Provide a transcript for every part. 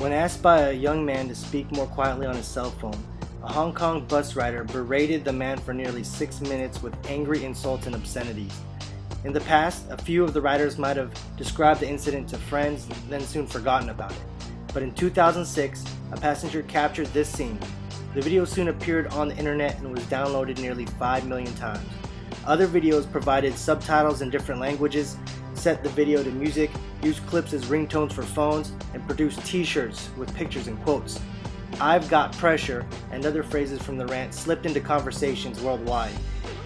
When asked by a young man to speak more quietly on his cell phone, a Hong Kong bus rider berated the man for nearly 6 minutes with angry insults and obscenities. In the past, a few of the riders might have described the incident to friends, then soon forgotten about it. But in 2006, a passenger captured this scene. The video soon appeared on the internet and was downloaded nearly 5 million times. Other videos provided subtitles in different languages, set the video to music, used clips as ringtones for phones, and produced t-shirts with pictures and quotes. "I've got pressure" and other phrases from the rant slipped into conversations worldwide.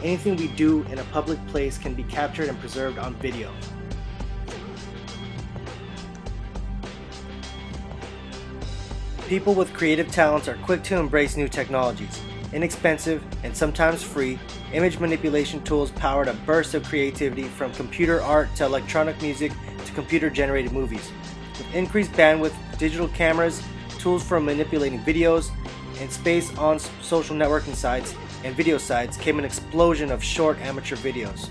Anything we do in a public place can be captured and preserved on video. People with creative talents are quick to embrace new technologies. Inexpensive and sometimes free, image manipulation tools powered a burst of creativity from computer art to electronic music to computer-generated movies. With increased bandwidth, digital cameras, tools for manipulating videos, and space on social networking sites and video sites came an explosion of short amateur videos.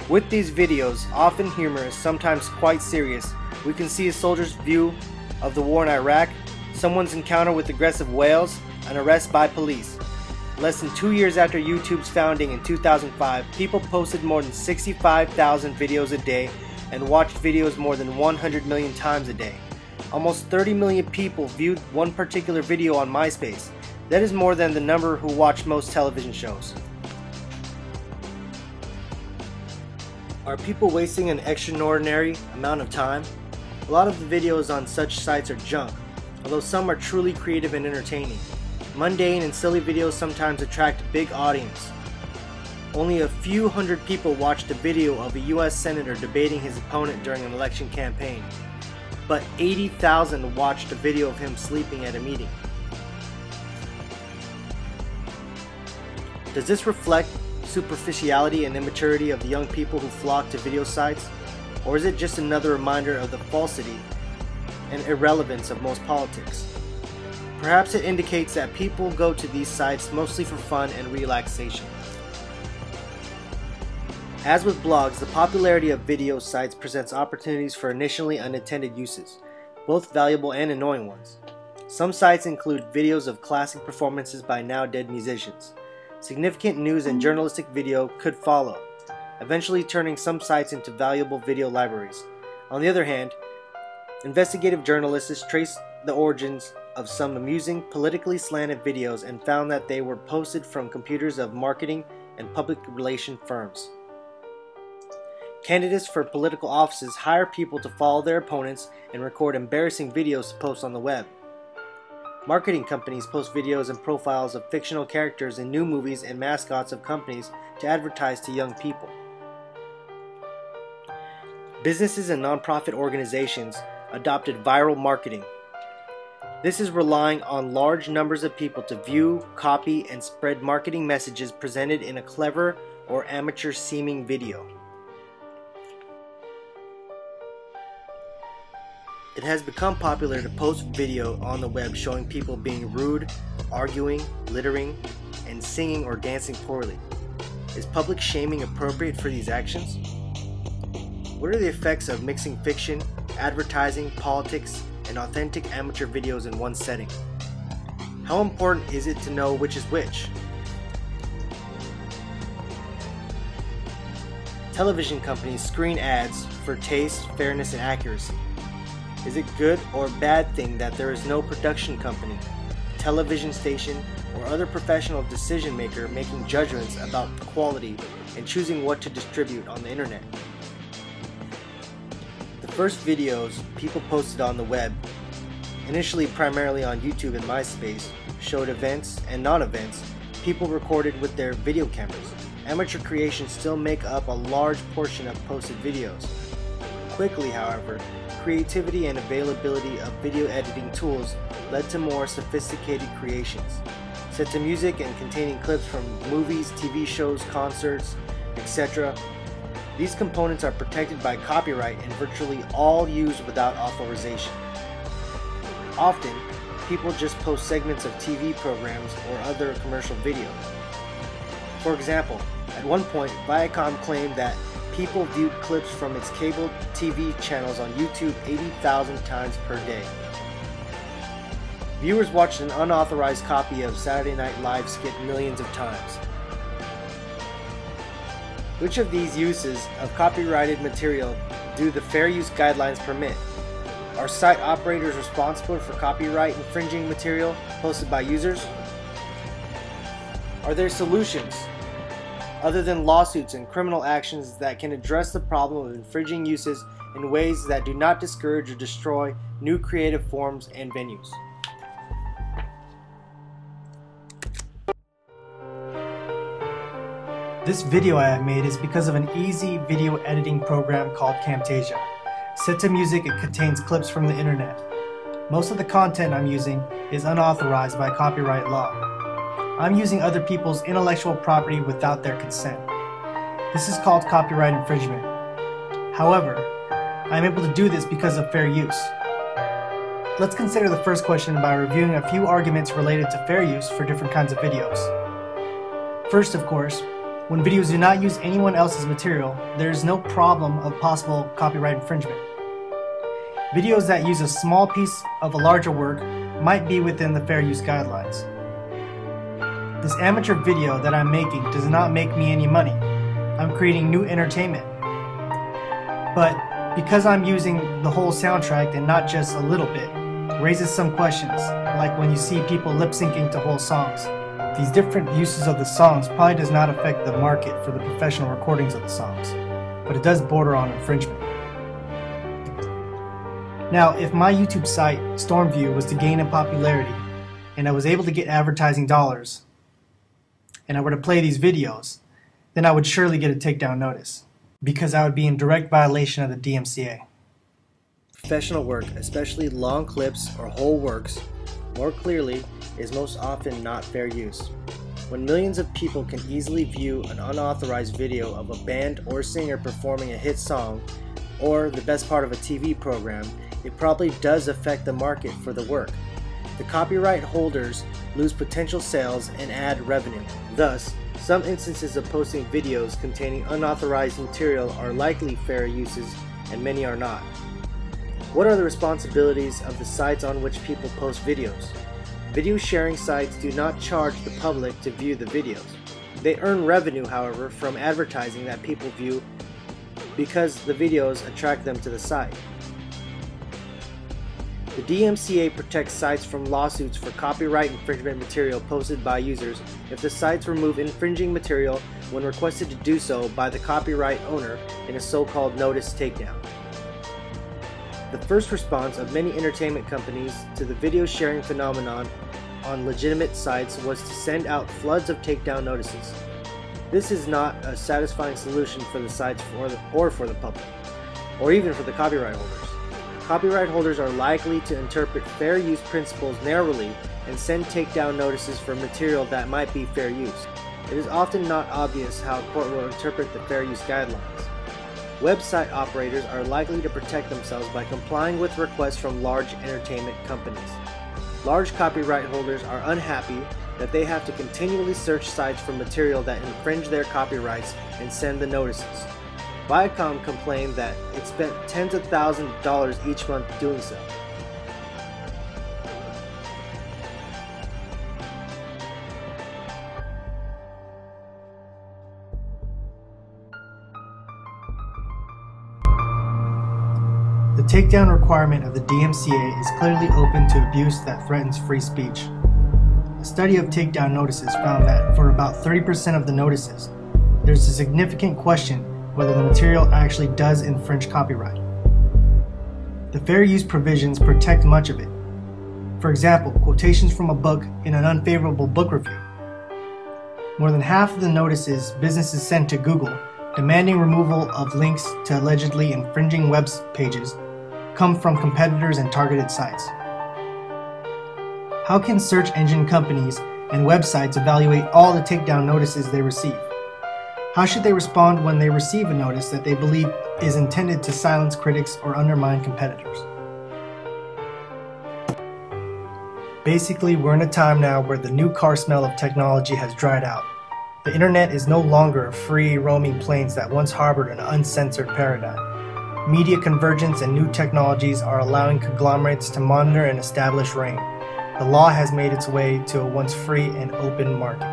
With these videos, often humorous, sometimes quite serious, we can see a soldier's view of the war in Iraq, someone's encounter with aggressive whales, an arrest by police. Less than 2 years after YouTube's founding in 2005, people posted more than 65,000 videos a day and watched videos more than 100 million times a day. Almost 30 million people viewed one particular video on MySpace. That is more than the number who watch most television shows. Are people wasting an extraordinary amount of time? A lot of the videos on such sites are junk, although some are truly creative and entertaining. Mundane and silly videos sometimes attract a big audience. Only a few hundred people watched a video of a US senator debating his opponent during an election campaign, but 80,000 watched a video of him sleeping at a meeting. Does this reflect superficiality and immaturity of the young people who flock to video sites? Or is it just another reminder of the falsity and irrelevance of most politics? Perhaps it indicates that people go to these sites mostly for fun and relaxation. As with blogs, the popularity of video sites presents opportunities for initially unintended uses, both valuable and annoying ones. Some sites include videos of classic performances by now dead musicians. Significant news and journalistic video could follow, eventually turning some sites into valuable video libraries. On the other hand, investigative journalists traced the origins of some amusing, politically slanted videos and found that they were posted from computers of marketing and public relation firms. Candidates for political offices hire people to follow their opponents and record embarrassing videos to post on the web. Marketing companies post videos and profiles of fictional characters in new movies and mascots of companies to advertise to young people. Businesses and nonprofit organizations adopted viral marketing. This is relying on large numbers of people to view, copy, and spread marketing messages presented in a clever or amateur-seeming video. It has become popular to post video on the web showing people being rude, arguing, littering, and singing or dancing poorly. Is public shaming appropriate for these actions? What are the effects of mixing fiction, advertising, politics, and authentic amateur videos in one setting? How important is it to know which is which? Television companies screen ads for taste, fairness, and accuracy. Is it good or bad thing that there is no production company, television station, or other professional decision maker making judgments about quality and choosing what to distribute on the internet? The first videos people posted on the web, initially primarily on YouTube and MySpace, showed events and non-events people recorded with their video cameras. Amateur creations still make up a large portion of posted videos. Quickly, however, creativity and availability of video editing tools led to more sophisticated creations, set to music and containing clips from movies, TV shows, concerts, etc. These components are protected by copyright and virtually all used without authorization. Often, people just post segments of TV programs or other commercial video. For example, at one point, Viacom claimed that people viewed clips from its cable TV channels on YouTube 80,000 times per day. Viewers watched an unauthorized copy of Saturday Night Live skit millions of times. Which of these uses of copyrighted material do the fair use guidelines permit? Are site operators responsible for copyright infringing material posted by users? Are there solutions other than lawsuits and criminal actions that can address the problem of infringing uses in ways that do not discourage or destroy new creative forms and venues? This video I have made is because of an easy video editing program called Camtasia. Set to music, it contains clips from the internet. Most of the content I'm using is unauthorized by copyright law. I'm using other people's intellectual property without their consent. This is called copyright infringement. However, I'm able to do this because of fair use. Let's consider the first question by reviewing a few arguments related to fair use for different kinds of videos. First, of course, when videos do not use anyone else's material, there is no problem of possible copyright infringement. Videos that use a small piece of a larger work might be within the fair use guidelines. This amateur video that I'm making does not make me any money. I'm creating new entertainment. But because I'm using the whole soundtrack and not just a little bit, raises some questions, like when you see people lip-syncing to whole songs. These different uses of the songs probably does not affect the market for the professional recordings of the songs, but it does border on infringement. Now, if my YouTube site, Stormview, was to gain in popularity, and I was able to get advertising dollars, and I were to play these videos, then I would surely get a takedown notice, because I would be in direct violation of the DMCA. Professional work, especially long clips or whole works, more clearly, is most often not fair use. When millions of people can easily view an unauthorized video of a band or singer performing a hit song, or the best part of a TV program, it probably does affect the market for the work. The copyright holders lose potential sales and ad revenue. Thus, some instances of posting videos containing unauthorized material are likely fair uses, and many are not. What are the responsibilities of the sites on which people post videos? Video sharing sites do not charge the public to view the videos. They earn revenue, however, from advertising that people view because the videos attract them to the site. The DMCA protects sites from lawsuits for copyright infringement material posted by users if the sites remove infringing material when requested to do so by the copyright owner in a so-called notice takedown. The first response of many entertainment companies to the video sharing phenomenon on legitimate sites was to send out floods of takedown notices. This is not a satisfying solution for the sites or for the public, or even for the copyright holders. Copyright holders are likely to interpret fair use principles narrowly and send takedown notices for material that might be fair use. It is often not obvious how a court will interpret the fair use guidelines. Website operators are likely to protect themselves by complying with requests from large entertainment companies. Large copyright holders are unhappy that they have to continually search sites for material that infringe their copyrights and send the notices. Viacom complained that it spent tens of thousands of dollars each month doing so. The takedown requirement of the DMCA is clearly open to abuse that threatens free speech. A study of takedown notices found that for about 30% of the notices, there's a significant question whether the material actually does infringe copyright. The fair use provisions protect much of it. For example, quotations from a book in an unfavorable book review. More than half of the notices businesses send to Google demanding removal of links to allegedly infringing web pages come from competitors and targeted sites. How can search engine companies and websites evaluate all the takedown notices they receive? How should they respond when they receive a notice that they believe is intended to silence critics or undermine competitors? Basically, we're in a time now where the new car smell of technology has dried out. The internet is no longer a free roaming plains that once harbored an uncensored paradigm. Media convergence and new technologies are allowing conglomerates to monitor and establish reign. The law has made its way to a once free and open market.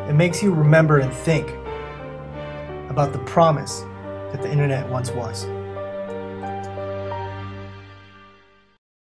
It makes you remember and think about the promise that the internet once was.